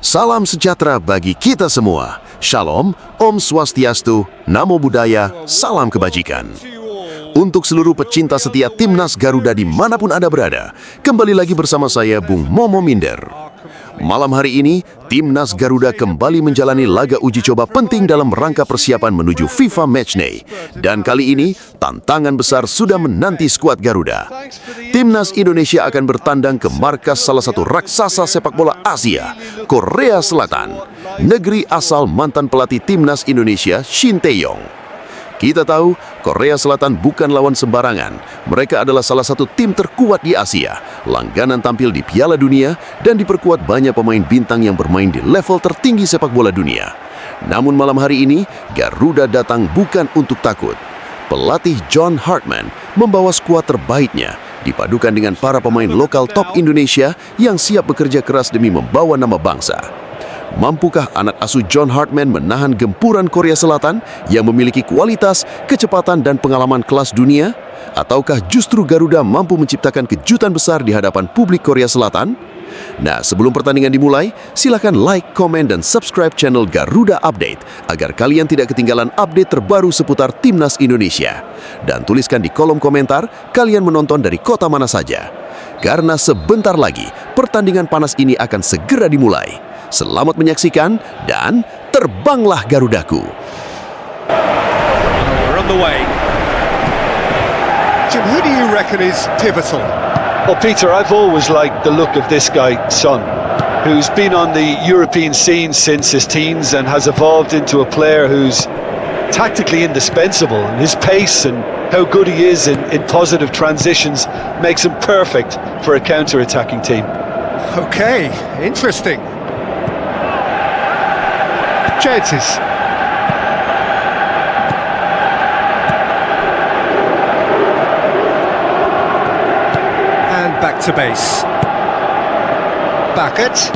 Salam sejahtera bagi kita semua. Shalom, Om Swastiastu, Namo Buddhaya, salam kebajikan. Untuk seluruh pecinta setia Timnas Garuda dimanapun Anda berada, kembali lagi bersama saya, Bung Momo Minder. Malam hari ini, Timnas Garuda kembali menjalani laga uji coba penting dalam rangka persiapan menuju FIFA Matchday. Dan kali ini, tantangan besar sudah menanti skuad Garuda. Timnas Indonesia akan bertandang ke markas salah satu raksasa sepak bola Asia, Korea Selatan, negeri asal mantan pelatih Timnas Indonesia, SHIN Tae-yong. Kita tahu, Korea Selatan bukan lawan sembarangan. Mereka adalah salah satu tim terkuat di Asia, langganan tampil di Piala Dunia, dan diperkuat banyak pemain bintang yang bermain di level tertinggi sepak bola dunia. Namun malam hari ini, Garuda datang bukan untuk takut. Pelatih John Hartman membawa skuad terbaiknya, dipadukan dengan para pemain lokal top Indonesia yang siap bekerja keras demi membawa nama bangsa. Mampukah anak asuh John Hartman menahan gempuran Korea Selatan yang memiliki kualitas, kecepatan, dan pengalaman kelas dunia? Ataukah justru Garuda mampu menciptakan kejutan besar di hadapan publik Korea Selatan? Nah, sebelum pertandingan dimulai, silakan like, komen, dan subscribe channel Garuda Update agar kalian tidak ketinggalan update terbaru seputar Timnas Indonesia. Dan tuliskan di kolom komentar kalian menonton dari kota mana saja. Karena sebentar lagi, pertandingan panas ini akan segera dimulai. Selamat menyaksikan dan terbanglah Garudaku. We're on the way. Jim, who do you reckon is pivotal? Well, Peter, I've always liked the look of this guy, Son, who's been on the European scene since his teens and has evolved into a player who's tactically indispensable. His pace and how good he is in positive transitions makes him perfect for a counter-attacking team. Okay, interesting. Chances. And back to base. Backett.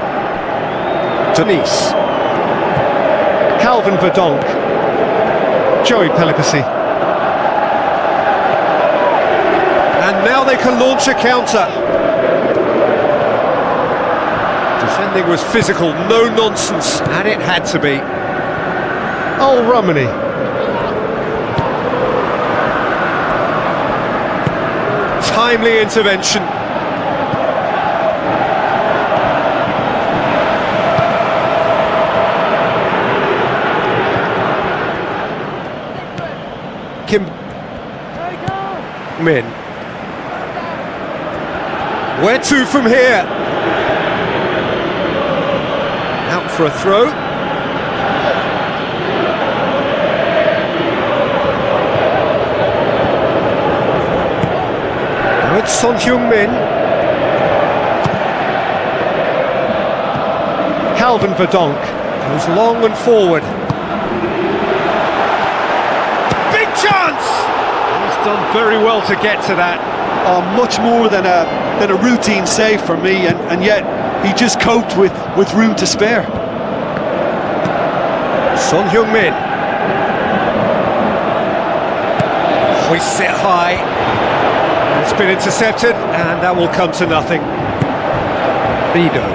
Denise. Calvin Verdonk. Joey Pelipasi. And now they can launch a counter. Defending was physical, no nonsense, and it had to be. Oh, Romani. Timely intervention. Kim Min. Where to from here? Out for a throw. Now it's Son Heung-min. Calvin Verdonk goes long and forward. Big chance! He's done very well to get to that. Much more than a routine save for me, and yet he just coped with room to spare. Son Heung-min hoists it high. It's been intercepted, and that will come to nothing. Bido.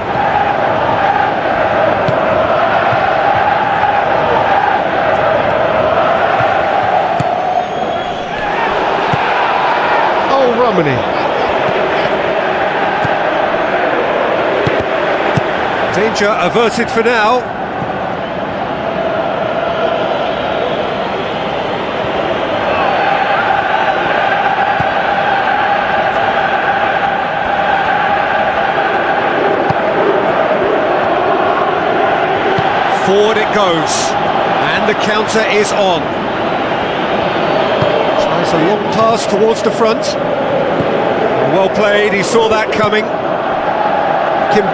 Oh, Romani. Danger averted for now. Forward it goes, and the counter is on. Tries a long pass towards the front. Well played, he saw that coming. Kim.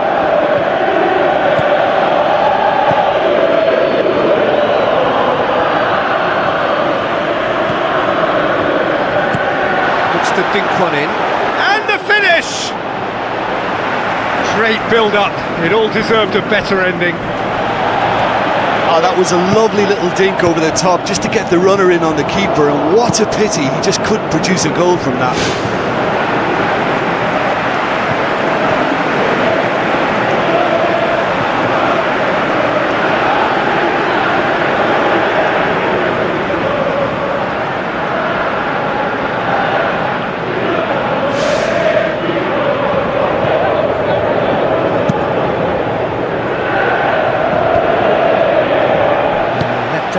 Looks to dink one in. And the finish! Great build-up, it all deserved a better ending. Oh, that was a lovely little dink over the top just to get the runner in on the keeper, and what a pity he just couldn't produce a goal from that.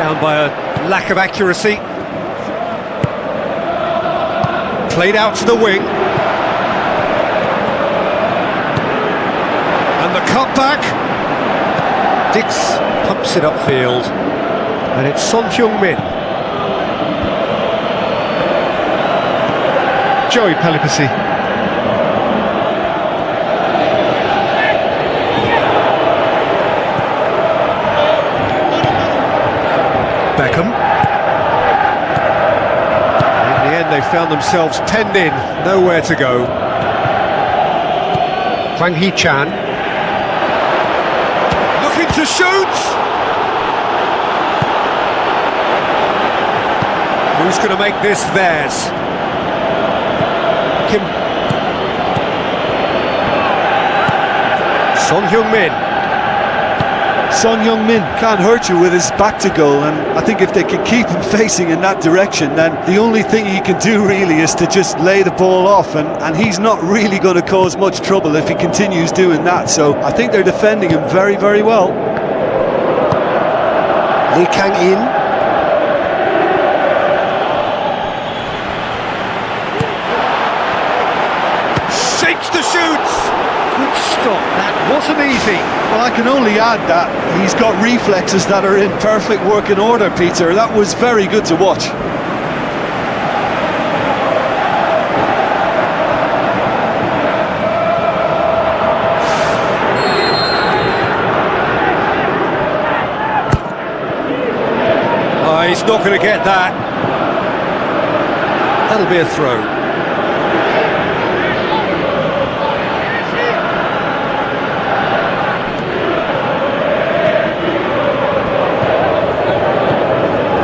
down by a lack of accuracy. Played out to the wing. And the cutback. Dix pumps it upfield. And it's Son Heung-min. Joey Pelipasi. Beckham. In the end, they found themselves penned in, nowhere to go. Hwang Hee-chan. Looking to shoot! Who's going to make this theirs? Kim. Son Heung-min. Son Heung-min can't hurt you with his back to goal, and I think if they can keep him facing in that direction, then the only thing he can do really is to just lay the ball off, and he's not really going to cause much trouble if he continues doing that. So I think they're defending him very, very well. Lee Kang-in. Shakes the shoots! Good stop, that wasn't easy. Well, I can only add that he's got reflexes that are in perfect working order, Peter. That was very good to watch. Oh, he's not going to get that. That'll be a throw.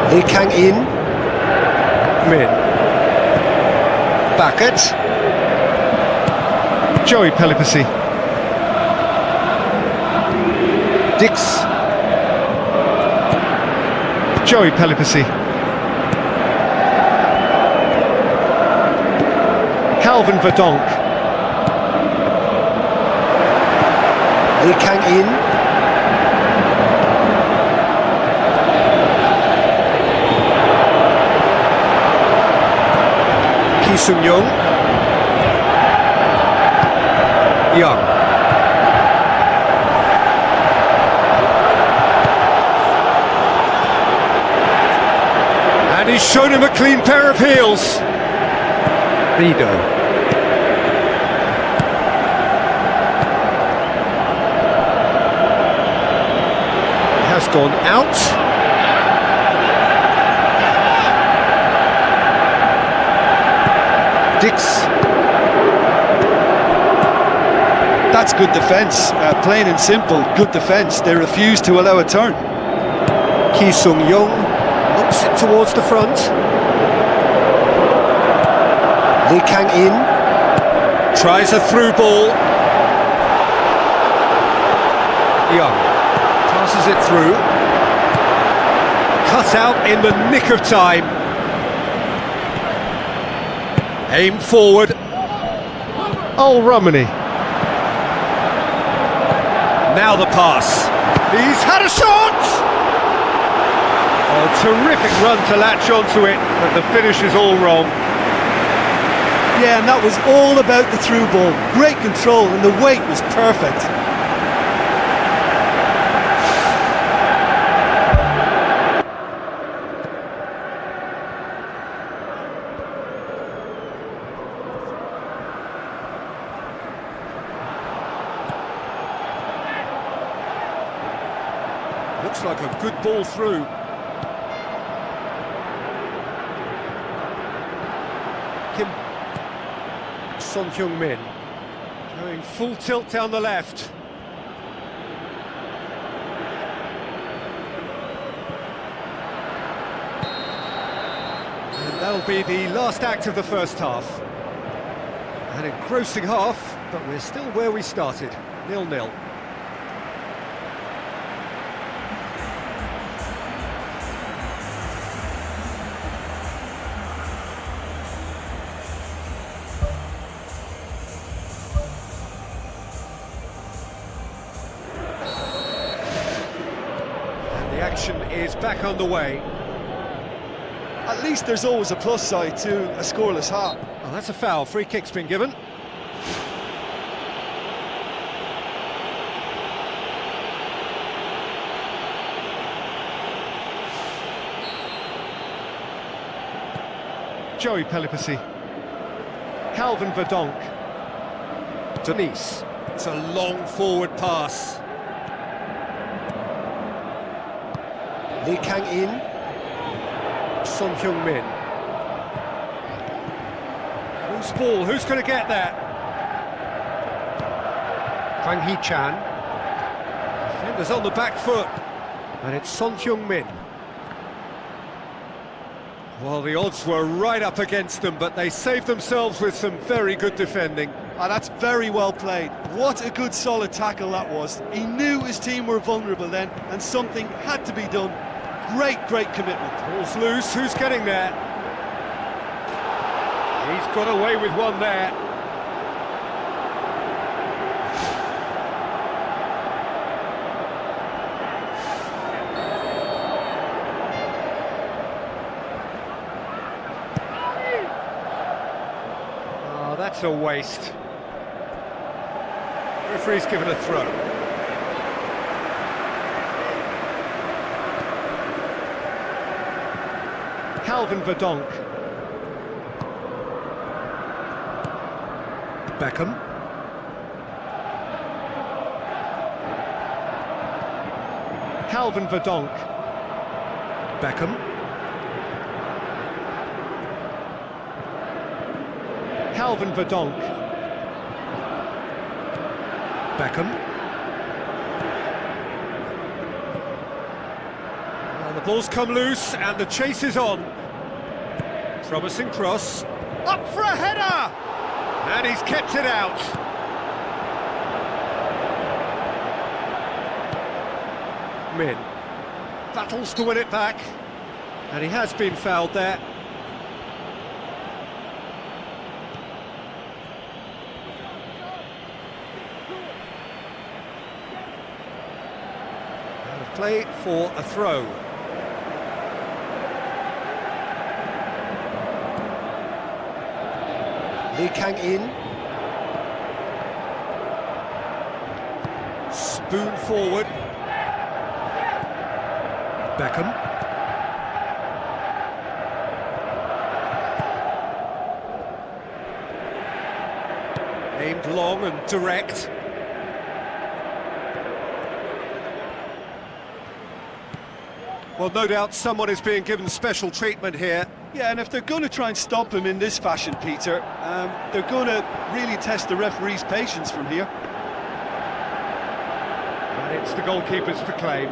Lee Kang-in. Min. Backett. Joey Pelipasi. Dix. Joey Pelipasi. Calvin Verdonk. Lee Kang-in. Ki-sung-young. Young. And he's shown him a clean pair of heels. Rido. Has gone out. Dix. That's good defence, plain and simple, good defence. They refuse to allow a turn. Ki-sung-young looks it towards the front. Lee Kang-in tries a through ball. Young passes it through. Cut out in the nick of time. Aim forward. Oh, Romani. Now the pass. He's had a shot! Oh, terrific run to latch onto it, but the finish is all wrong. Yeah, and that was all about the through ball. Great control, and the weight was perfect. Looks like a good ball through. Kim. Son Heung-min going full tilt down the left. And that'll be the last act of the first half. An engrossing half, but we're still where we started, 0-0. The action is back on the way. At least there's always a plus side to a scoreless half. Well, that's a foul. Free kick's been given. Joey Pelipasi. Calvin Verdonk. Denise. It's a long forward pass. Lee Kang-in. Son Heung-min. Loose ball, who's going to get that? Kwang Hee-chan. Defenders on the back foot. And it's Son Heung-min. Well, the odds were right up against them, but they saved themselves with some very good defending. And that's very well played. What a good solid tackle that was. He knew his team were vulnerable then, and something had to be done. Great commitment. Ball's loose, who's getting there? He's got away with one there. Oh, that's a waste. Referee's given a throw. Calvin Verdonk. Beckham. Calvin Verdonk. Beckham. Calvin Verdonk. Beckham. Well, the ball's come loose and the chase is on. Promising cross. Up for a header! And he's kept it out. Min battles to win it back. And he has been fouled there. Out of play for a throw. Lee Kang-in. Spoon forward. Beckham. Aimed long and direct. Well, no doubt someone is being given special treatment here. Yeah, and if they're going to try and stop him in this fashion, Peter, they're going to really test the referee's patience from here. And it's the goalkeepers to claim.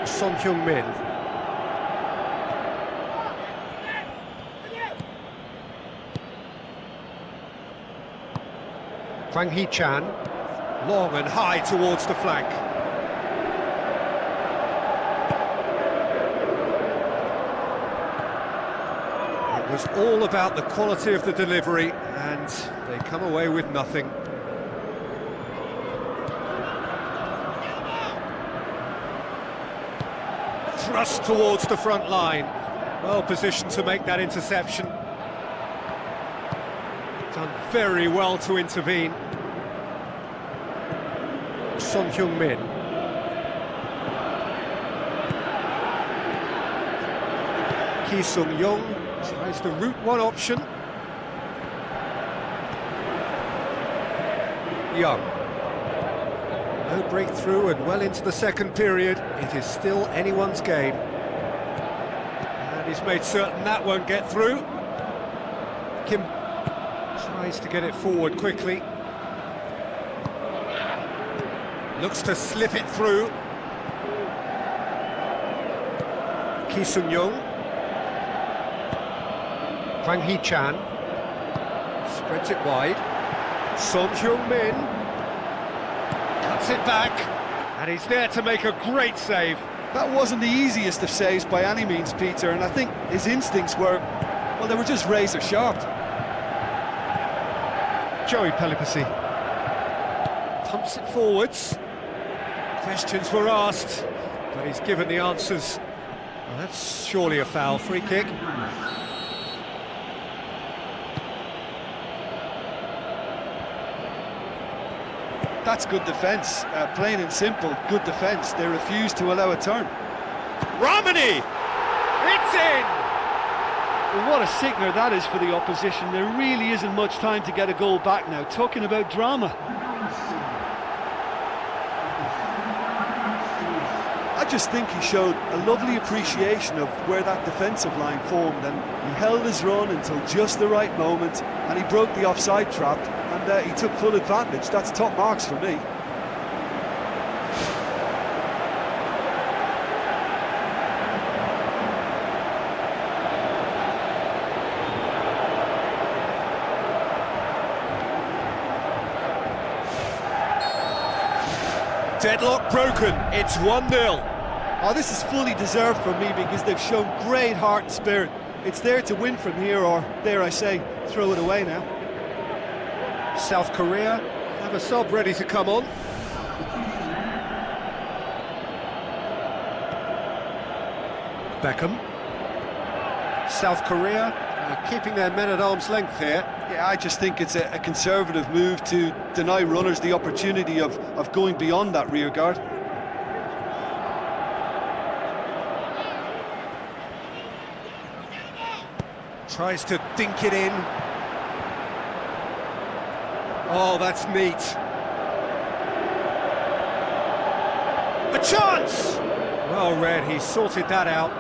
Son Heung-min. Kwang Hee-chan. Long and high towards the flank. It was all about the quality of the delivery, and they come away with nothing. Thrust towards the front line. Well positioned to make that interception. Done very well to intervene. Son Heung-min. Ki Sung-young tries the route one option. Young. No breakthrough and well into the second period. It is still anyone's game. And he's made certain that won't get through. Kim tries to get it forward quickly. Looks to slip it through. Ki Sung-young. Kwang Hee-chan. Spreads it wide. Son Heung-min. Cuts it back. And he's there to make a great save. That wasn't the easiest of saves by any means, Peter, and I think his instincts were, well, they were just razor sharp. Joey Pelipasi. Pumps it forwards. Questions were asked. but he's given the answers. Well, that's surely a foul. Free kick. That's good defence, plain and simple, good defence. They refuse to allow a turn. Romani! It's in! Well, what a sickener that is for the opposition. There really isn't much time to get a goal back now. Talking about drama. I just think he showed a lovely appreciation of where that defensive line formed, and he held his run until just the right moment, and he broke the offside trap, and he took full advantage. That's top marks for me. Deadlock broken, it's 1-0. Oh, this is fully deserved for me because they've shown great heart and spirit. It's there to win from here, or, dare I say, throw it away now. South Korea have a sub ready to come on. Beckham. South Korea keeping their men at arm's length here. Yeah, I just think it's a conservative move to deny runners the opportunity of going beyond that rear guard. Tries to dink it in. Oh, that's neat. A chance! Well read, he sorted that out.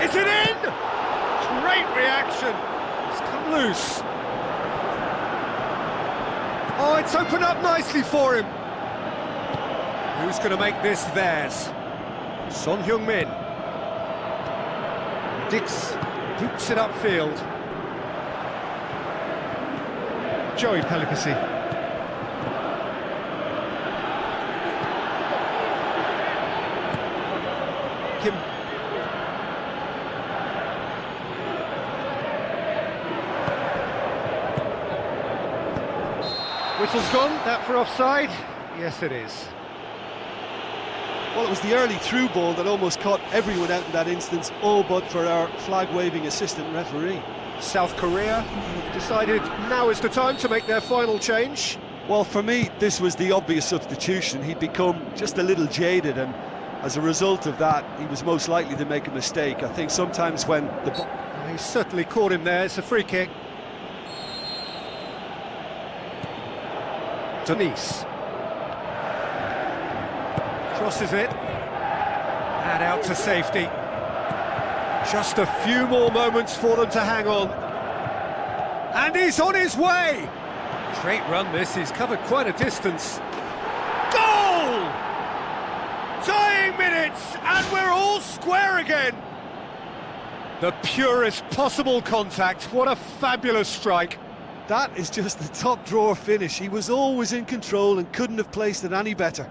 Is it in? Great reaction. It's come loose. Oh, it's opened up nicely for him. Who's going to make this theirs? Son Heung-min. Dix boots it upfield. Joey Pelipasi. Kim. Whistle's gone, that for offside? Yes, it is. Well, it was the early through ball that almost caught everyone out in that instance, all but for our flag-waving assistant referee. South Korea have decided now is the time to make their final change. Well, for me, this was the obvious substitution. He'd become just a little jaded, and as a result of that, he was most likely to make a mistake. I think sometimes when the ball... He certainly caught him there, it's a free kick. Denise. Crosses it. And out to safety. Just a few more moments for them to hang on. And he's on his way! Great run this, he's covered quite a distance. Goal! Dying minutes, and we're all square again! The purest possible contact, what a fabulous strike. That is just the top drawer finish. He was always in control and couldn't have placed it any better.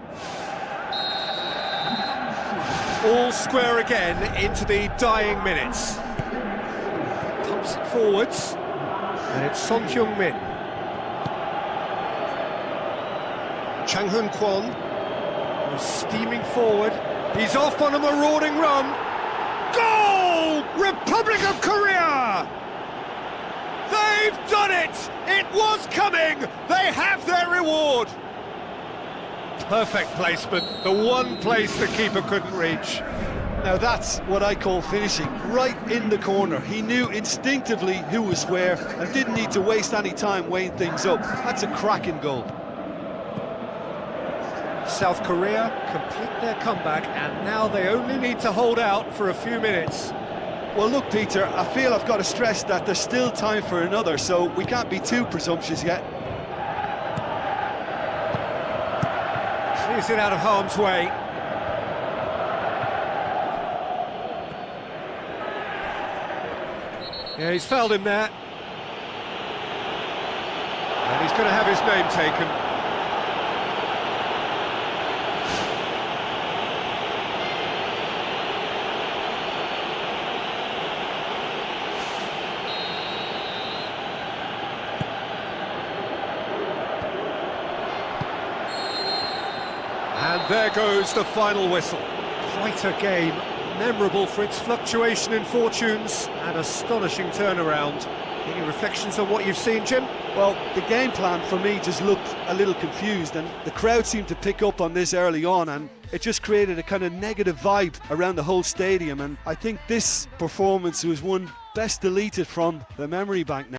All square again into the dying minutes. Pumps it forwards, and it's Son Heung-min. Chang Hun Kwon was steaming forward. He's off on a marauding run. Goal! Republic of Korea! They've done it! It was coming! They have their reward! Perfect placement, the one place the keeper couldn't reach. Now that's what I call finishing, right in the corner. He knew instinctively who was where and didn't need to waste any time weighing things up. That's a cracking goal. South Korea complete their comeback, and now they only need to hold out for a few minutes. Well, look, Peter, I feel I've got to stress that there's still time for another, so we can't be too presumptuous yet. Clears it out of harm's way. Yeah, he's fouled him there. And he's going to have his name taken. And There goes the final whistle. Quite a game, memorable for its fluctuation in fortunes and astonishing turnaround. Any reflections on what you've seen, Jim? Well, the game plan for me just looked a little confused, and the crowd seemed to pick up on this early on, and it just created a kind of negative vibe around the whole stadium. And I think this performance was one best deleted from the memory bank now.